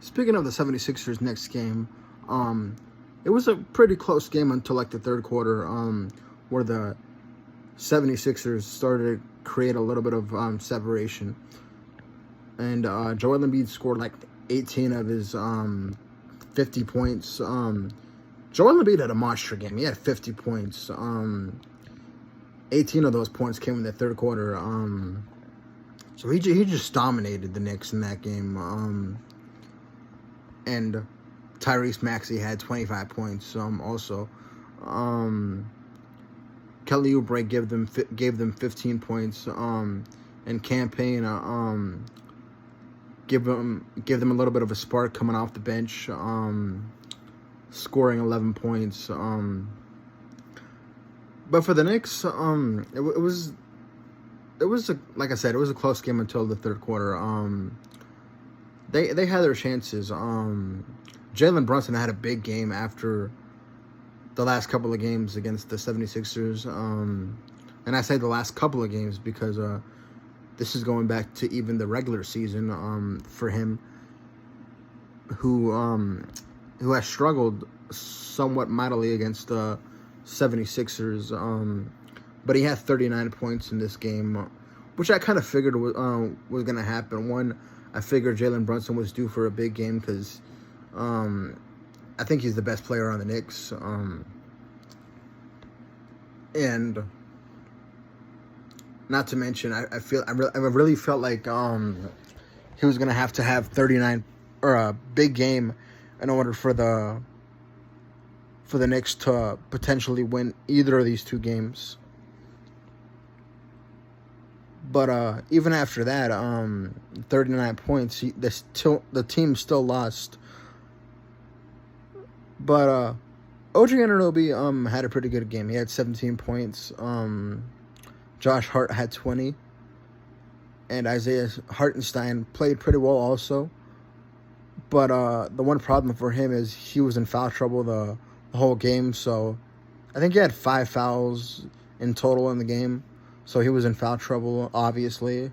Speaking of the 76ers next game, it was a pretty close game until like the third quarter, where the 76ers started to create a little bit of separation. And Joel Embiid scored like 18 of his 50 points. Joel Embiid had a monster game. He had 50 points. 18 of those points came in the third quarter. So he just dominated the Knicks in that game. And Tyrese Maxey had 25 points. Also, Kelly Oubre gave them 15 points. And Campaign give them a little bit of a spark coming off the bench. Scoring 11 points. But for the Knicks, it was like I said, it was a close game until the third quarter. They had their chances. Jalen Brunson had a big game after the last couple of games against the 76ers. And I say the last couple of games because this is going back to even the regular season for him, who has struggled somewhat mightily against the 76ers. But he had 39 points in this game, which I kind of figured was going to happen. One, I figured Jalen Brunson was due for a big game because I think he's the best player on the Knicks. And not to mention, I really felt like he was going to have 39 or a big game in order for the Knicks to potentially win either of these two games. But even after that, 39 points, the team still lost. But OG Anunoby had a pretty good game. He had 17 points. Josh Hart had 20. And Isaiah Hartenstein played pretty well also. But the one problem for him is he was in foul trouble the whole game. So I think he had 5 fouls in total in the game. So he was in foul trouble, obviously.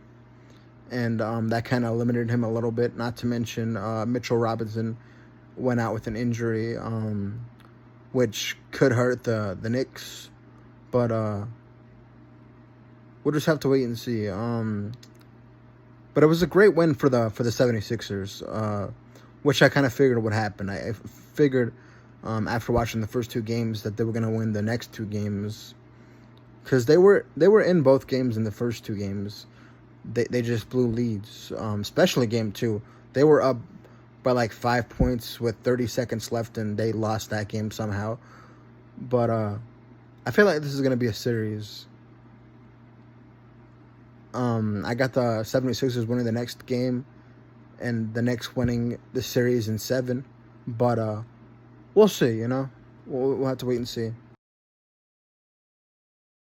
And that kind of limited him a little bit. Not to mention Mitchell Robinson went out with an injury, which could hurt the Knicks. But we'll just have to wait and see. But it was a great win for the 76ers, which I kind of figured would happen. I figured after watching the first two games that they were going to win the next two games. Because they were in both games in the first two games. They just blew leads, especially game 2. They were up by like 5 points with 30 seconds left, and they lost that game somehow. But I feel like this is going to be a series. I got the 76ers winning the next game, and the Knicks winning the series in 7. But we'll see, We'll have to wait and see.